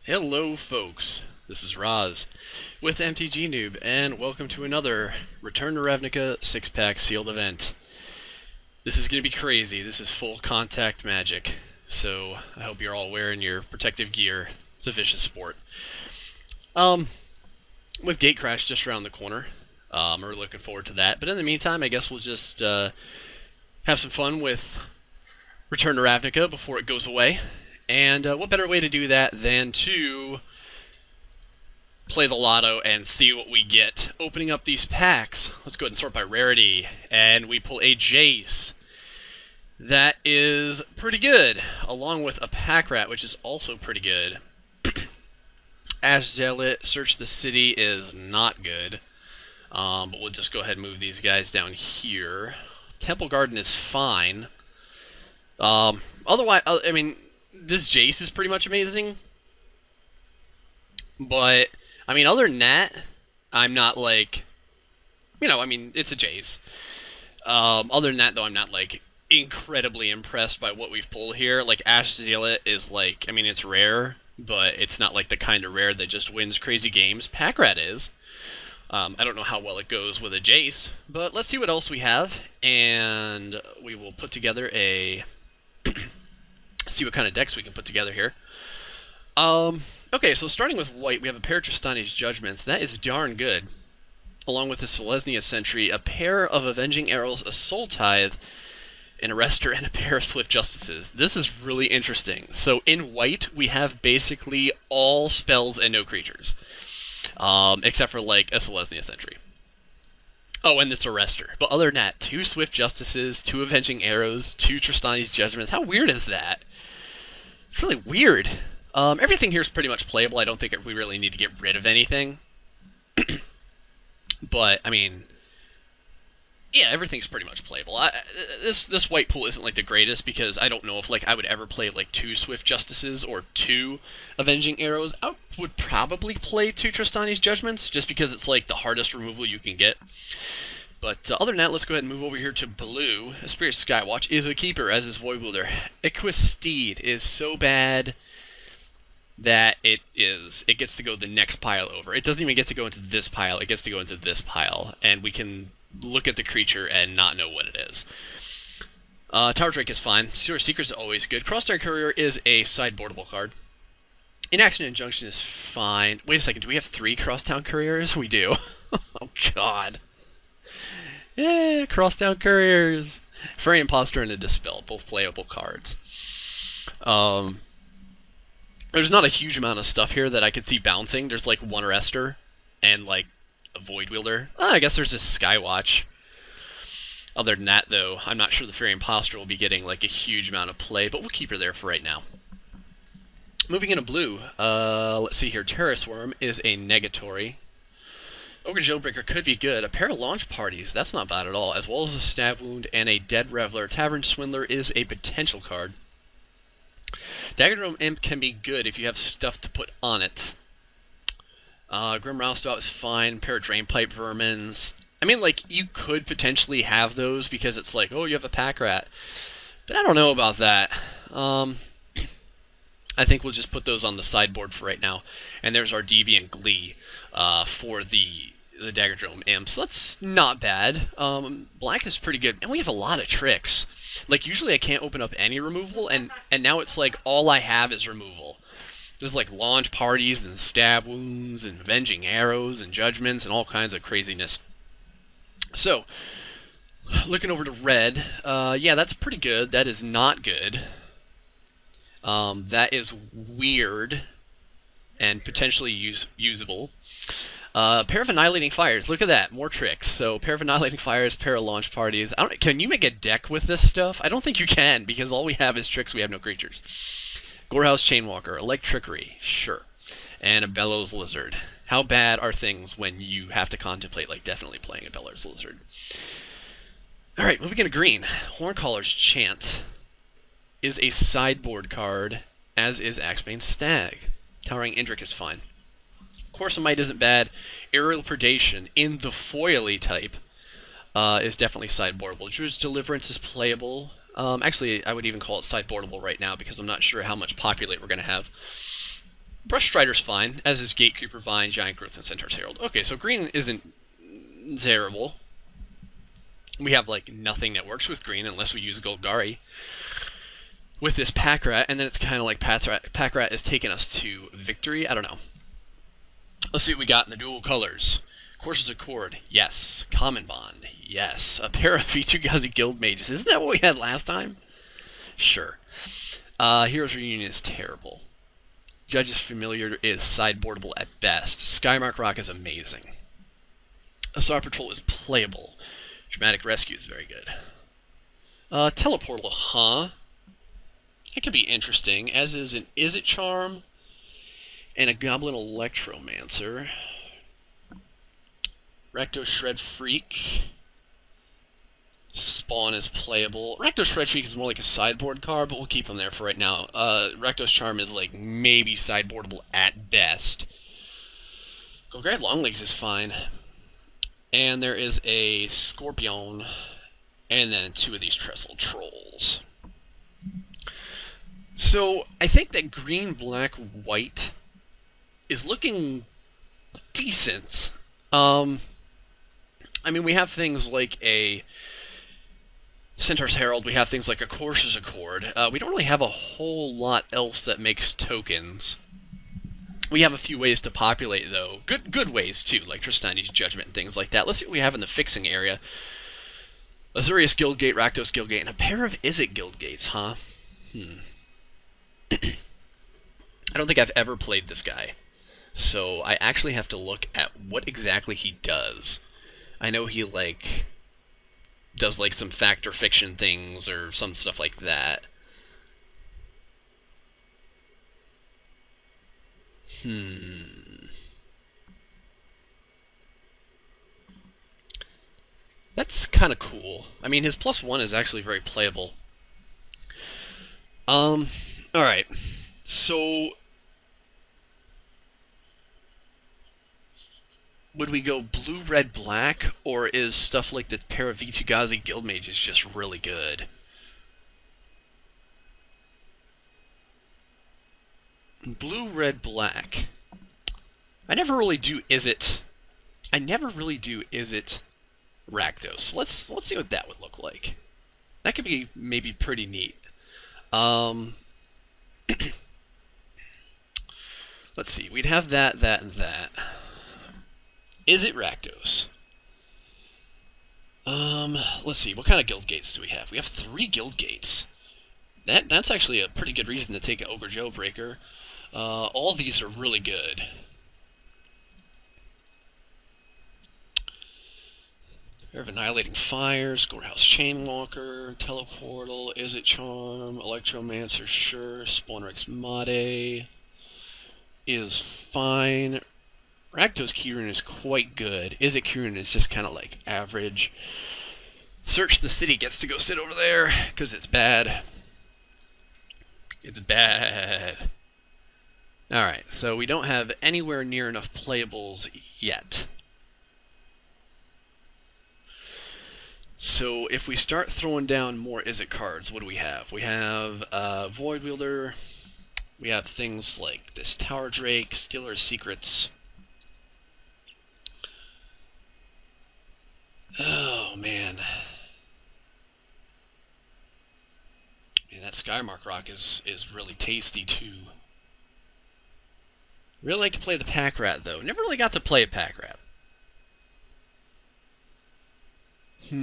Hello folks, this is Roz with mtgnoob and welcome to another Return to Ravnica 6-pack sealed event. This is going to be crazy. This is full contact magic, so I hope you're all wearing your protective gear. It's a vicious sport. With gatecrash just around the corner, we're looking forward to that, but in the meantime I guess we'll just have some fun with Return to Ravnica before it goes away. And what better way to do that than to play the lotto and see what we get. Opening up these packs, let's go ahead and sort by rarity, and we pull a Jace. That is pretty good, along with a pack rat, which is also pretty good. Ash Zealot, Search the City is not good, but we'll just go ahead and move these guys down here. Temple Garden is fine. Otherwise, I mean, this Jace is pretty much amazing, but, I mean, other than that, I'm not, like, you know, I mean, it's a Jace. Other than that, though, I'm not, like, incredibly impressed by what we've pulled here. Like, Ash Zealot is, like, I mean, it's rare, but it's not, like, the kind of rare that just wins crazy games. Pack Rat is. I don't know how well it goes with a Jace, but let's see what else we have, and we will put together a... see what kind of decks we can put together here. Okay, so starting with white, we have a pair of Tristani's Judgments. That is darn good. Along with the Selesnya Sentry, a pair of Avenging Arrows, a Soul Tithe, an Arrestor, and a pair of Swift Justices. This is really interesting. So in white, we have basically all spells and no creatures. Except for, like, a Selesnya Sentry. Oh, and this Arrestor. But other than that, 2 Swift Justices, 2 Avenging Arrows, 2 Tristani's Judgments. How weird is that? It's really weird. Everything here is pretty much playable. I don't think we really need to get rid of anything. But, I mean, yeah, everything's pretty much playable. This white pool isn't, like, the greatest, because I don't know if, like, I would ever play, like, 2 Swift Justices or 2 Avenging Arrows. I would probably play 2 Tristani's Judgments, just because it's, like, the hardest removal you can get. But other than that, let's go ahead and move over here to blue. Spirit Skywatch is a keeper, as is Void Wielder. Equus Steed is so bad that it gets to go the next pile over. It doesn't even get to go into this pile, it gets to go into this pile, and we can look at the creature and not know what it is. Tower Drake is fine. Sewer Seeker is always good. Crosstown Courier is a sideboardable card. Inaction Injunction is fine. Wait a second, do we have 3 Crosstown Couriers? We do. Oh god. Yeah, Crosstown Couriers. Fairy Imposter and a Dispel, both playable cards. There's not a huge amount of stuff here that I could see bouncing. There's like 1 Arrestor and like a Void Wielder. I guess there's this Skywatch. Other than that, though, I'm not sure the Fairy Imposter will be getting like a huge amount of play, but we'll keep her there for right now. Moving into blue, let's see here. Terrace Worm is a negatory. Ogre Jailbreaker could be good. A pair of Launch Parties, that's not bad at all, as well as a Stab Wound and a Dead Reveler. Tavern Swindler is a potential card. Daggerdrome Imp can be good if you have stuff to put on it. Grim Roustabout is fine. Pair of Drainpipe Vermins. I mean, like, you could potentially have those because it's like, oh, you have a Pack Rat. But I don't know about that. I think we'll just put those on the sideboard for right now. And there's our Deviant Glee for the Daggerdrome Imps. So that's not bad. Black is pretty good. And we have a lot of tricks. Like, usually I can't open up any removal, and now it's like all I have is removal. There's like Launch Parties and Stab Wounds and Avenging Arrows and Judgments and all kinds of craziness. So, looking over to red, yeah, that's pretty good. That is not good. That is weird and potentially usable. Pair of Annihilating Fires. Look at that. More tricks. So, pair of Annihilating Fires, pair of Launch Parties. Can you make a deck with this stuff? I don't think you can, because all we have is tricks. We have no creatures. Gorehouse Chainwalker. Electrickery. Sure. And a Bellows Lizard. How bad are things when you have to contemplate, like, definitely playing a Bellows Lizard? Alright, moving into green. Horncaller's Chant is a sideboard card, as is Axebane Stag. Towering Indrik is fine. Corsamite isn't bad. Aerial Predation in the foily type is definitely sideboardable. Druid's Deliverance is playable. Actually, I would even call it sideboardable right now because I'm not sure how much Populate we're going to have. Brush Strider's fine, as is Gatecreeper Vine, Giant Growth, and Centaur's Herald. Okay, so green isn't terrible. We have, like, nothing that works with green unless we use Golgari with this Pack Rat, and then it's kind of like Pack Rat is taking us to victory. I don't know. Let's see what we got in the dual colors. Courser's Accord, yes. Common Bond, yes. A pair of V2 Guild Mages. Isn't that what we had last time? Sure. Heroes Reunion is terrible. Judge's Familiar is sideboardable at best. Skymark Rock is amazing. Assault Patrol is playable. Dramatic Rescue is very good. Teleportal, huh? That could be interesting, as is an Izzet Charm and a Goblin Electromancer. Recto Shred Freak. Spawn is playable. Recto Shred Freak is more like a sideboard card, but we'll keep him there for right now. Recto's Charm is like maybe sideboardable at best. Golgari Longlegs is fine. And there is a Scorpion, and then 2 of these Trestle Trolls. So, I think that green, black, white is looking decent. I mean, we have things like a Centaur's Herald, we have things like a Courser's Accord. We don't really have a whole lot else that makes tokens. We have a few ways to populate, though. Good ways, too, like Tristani's Judgment and things like that. Let's see what we have in the fixing area. Azurius Guildgate, Rakdos Guildgate, and a pair of Izzet Guildgates, huh? I don't think I've ever played this guy. So I actually have to look at what exactly he does. I know he, like, does, like, some fact or fiction things or some stuff like that. That's kind of cool. I mean, his +1 is actually very playable. Alright. So, would we go blue, red, black, or is stuff like the pair of V2 Guild Mages just really good? Blue, red, black. I never really do Izzet Rakdos. Let's see what that would look like. That could be maybe pretty neat. Let's see. We'd have that, and that. Izzet Rakdos. Let's see. What kind of guild gates do we have? We have 3 guild gates. That's actually a pretty good reason to take an Ogre Joe Breaker. All these are really good. Pair of Annihilating Fire, Scorehouse Chainwalker, Teleportal, Izzet Charm, Electromancer, sure, Spawnrex Made is fine. Rakdos Kieran is quite good. Izzet Kieran is just kind of like average. Search the City gets to go sit over there, because it's bad. It's bad. Alright, so we don't have anywhere near enough playables yet. So if we start throwing down more Izzet cards, what do we have? We have Void Wielder. We have things like this Tower Drake, Stealer's Secrets. Oh, man. Yeah, that Skymark Rock is really tasty, too. Really like to play the Pack Rat, though. Never really got to play a Pack Rat. I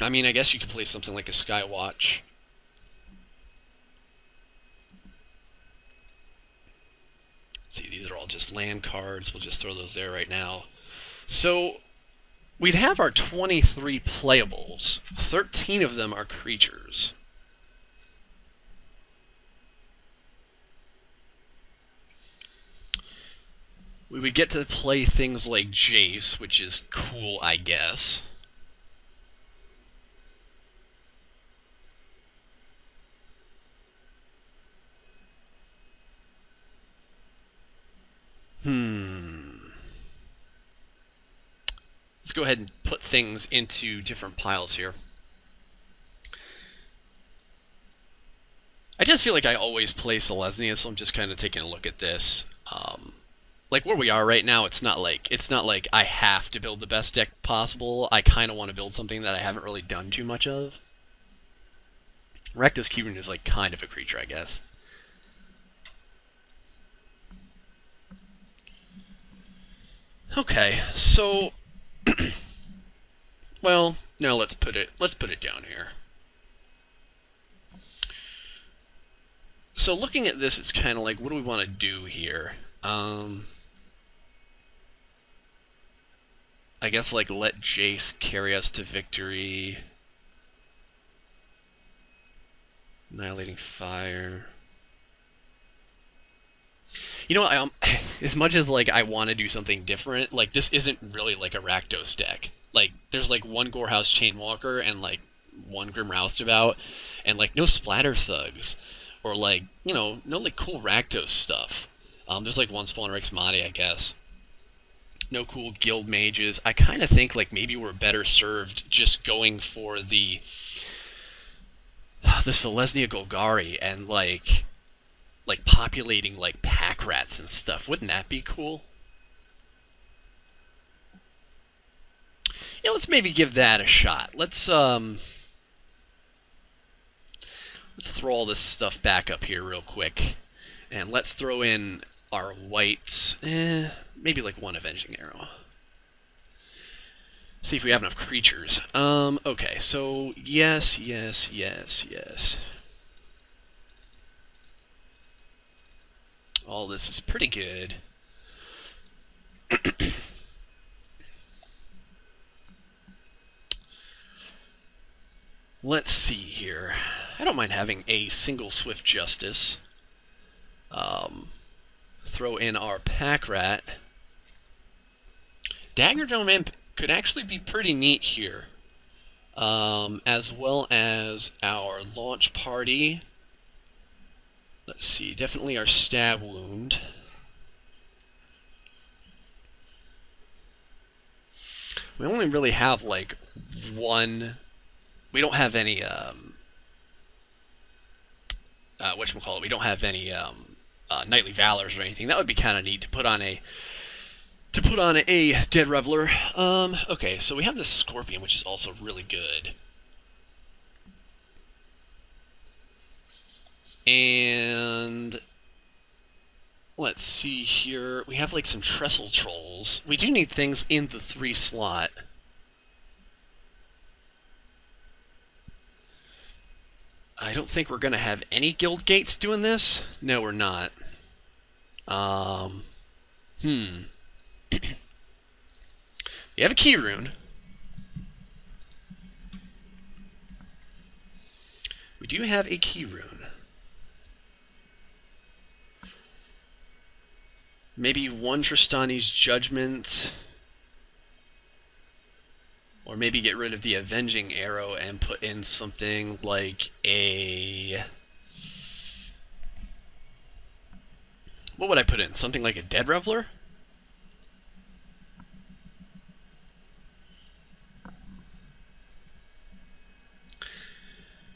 mean, I guess you could play something like a Skywatch. Let's see, these are all just land cards. We'll just throw those there right now. So, we'd have our 23 playables. 13 of them are creatures. We would get to play things like Jace, which is cool, I guess. Let's go ahead and put things into different piles here. I just feel like I always play Selesnya, so I'm just kind of taking a look at this. Like where we are right now, it's not like I have to build the best deck possible. I kind of want to build something that I haven't really done too much of. Rakdos Keyrune is like kind of a creature, I guess. Okay, so well, now let's put it down here. So looking at this, it's kind of like, what do we want to do here? I guess like let Jace carry us to victory. Annihilating Fire. You know what, as much as like I want to do something different, like this isn't really like a Rakdos deck. Like there's like one Gorehouse Chainwalker and like one Grim Roustabout and like no Splatter Thugs or like, you know, no like cool Rakdos stuff. There's like one Spawner Madi, I guess. No cool guild mages. I kind of think like maybe we're better served just going for the Selesnya Golgari and like populating like pack rats and stuff. Wouldn't that be cool? Yeah, let's maybe give that a shot. Let's throw all this stuff back up here real quick, and let's throw in our whites. Maybe like one Avenging Arrow. See if we have enough creatures. Okay, so yes. All this is pretty good. Let's see here. I don't mind having a single Swift Justice. Throw in our Pack Rat. Dagger Dome Imp could actually be pretty neat here. As well as our Launch Party. Let's see, definitely our Stab Wound. We only really have like one. We don't have any whatchamacallit, we don't have any Knightly Valors or anything. That would be kind of neat to put on a Dead Reveler. Okay, so we have this Scorpion, which is also really good. And let's see here. We have like some Trestle Trolls. We do need things in the 3 slot. I don't think we're going to have any Guild Gates doing this. No, we're not. You have a Keyrune. We do have a Keyrune. Maybe one Tristani's Judgment. Or maybe get rid of the Avenging Arrow and put in something like a... What would I put in? Something like a Dead Reveler?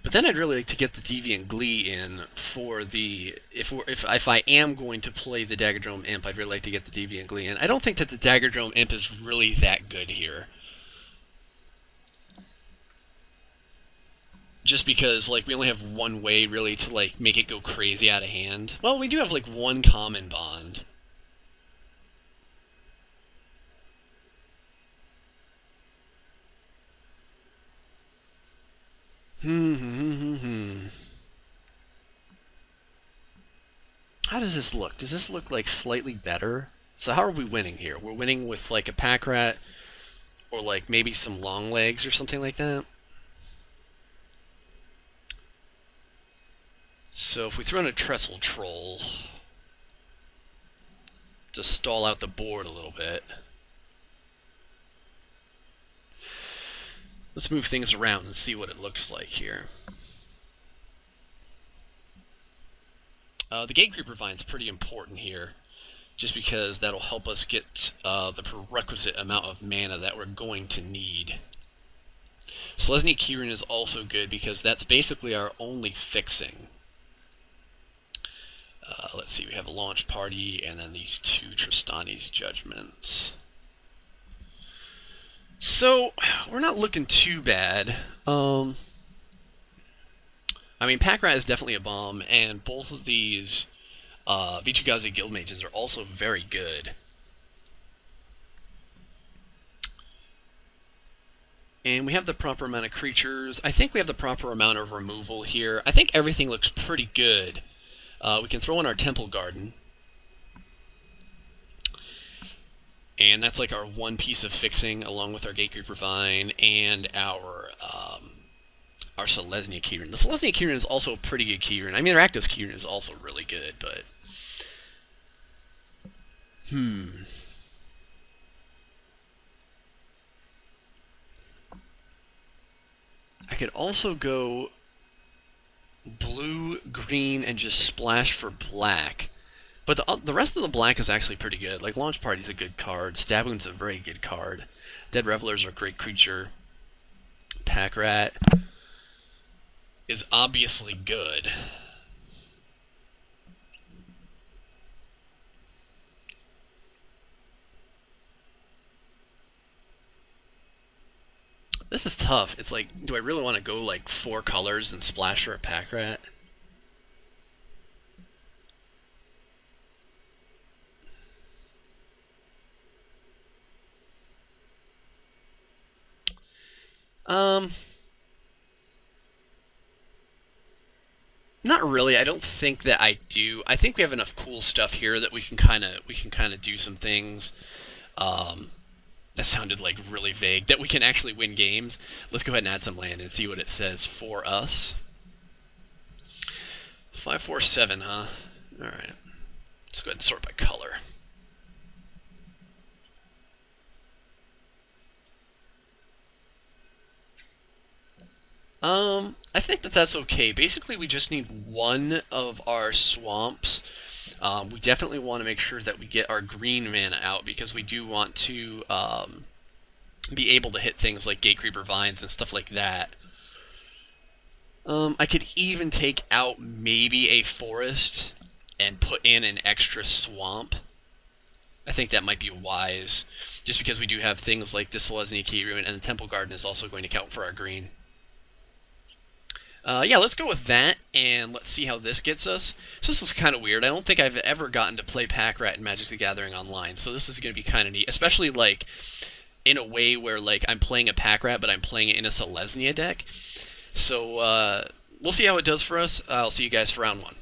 But then I'd really like to get the Deviant Glee in for the... If I am going to play the Daggerdrome Imp, I'd really like to get the Deviant Glee in. I don't think that the Daggerdrome Imp is really that good here. Just because, like, we only have one way, really, to, like, make it go crazy out of hand. Well, we do have, like, one common bond. How does this look? Does this look, like, slightly better? So how are we winning here? We're winning with, like, a Pack Rat, or, like, maybe some Long Legs or something like that? So if we throw in a Trestle Troll to stall out the board a little bit. Let's move things around and see what it looks like here. The Gate Creeper Vine's pretty important here, just because that'll help us get the prerequisite amount of mana that we're going to need. Selesnya Keyrune is also good because that's basically our only fixing. let's see, we have a launch party, and then these 2 Tristani's Judgments. So, we're not looking too bad. I mean, Packrat is definitely a bomb, and both of these Vichugazi Guild Mages are also very good. And we have the proper amount of creatures. I think we have the proper amount of removal here. I think everything looks pretty good. We can throw in our Temple Garden. And that's like our one piece of fixing, along with our Gatecreeper Vine and our Selesnya Keyrune. The Selesnya Keyrune is also a pretty good Keyrune. I mean, their Rakdos Keyrune is also really good, but... I could also go blue, green, and just splash for black. But the rest of the black is actually pretty good. Like, Launch Party's a good card. Stabwound's a very good card. Dead Revelers are a great creature. Packrat is obviously good. This is tough. It's like, do I really want to go like 4 colors and splash for a Packrat? Not really. I don't think that I do. I think we have enough cool stuff here that we can kind of do some things. That sounded like really vague. That we can actually win games. Let's go ahead and add some land and see what it says for us. 547, huh? Alright. Let's go ahead and sort by color. I think that that's okay. Basically, we just need one of our swamps. We definitely want to make sure that we get our green mana out, because we do want to be able to hit things like Gatecreeper Vines and stuff like that. I could even take out maybe a forest and put in an extra swamp. I think that might be wise, just because we do have things like this Selesnya Keyrune, and the Temple Garden is also going to count for our green. Yeah, let's go with that, and let's see how this gets us. So this is kind of weird. I don't think I've ever gotten to play Packrat in Magic the Gathering Online, so this is going to be kind of neat, especially, like, in a way where, like, I'm playing a Packrat, but I'm playing it in a Selesnya deck. So, we'll see how it does for us. I'll see you guys for round 1.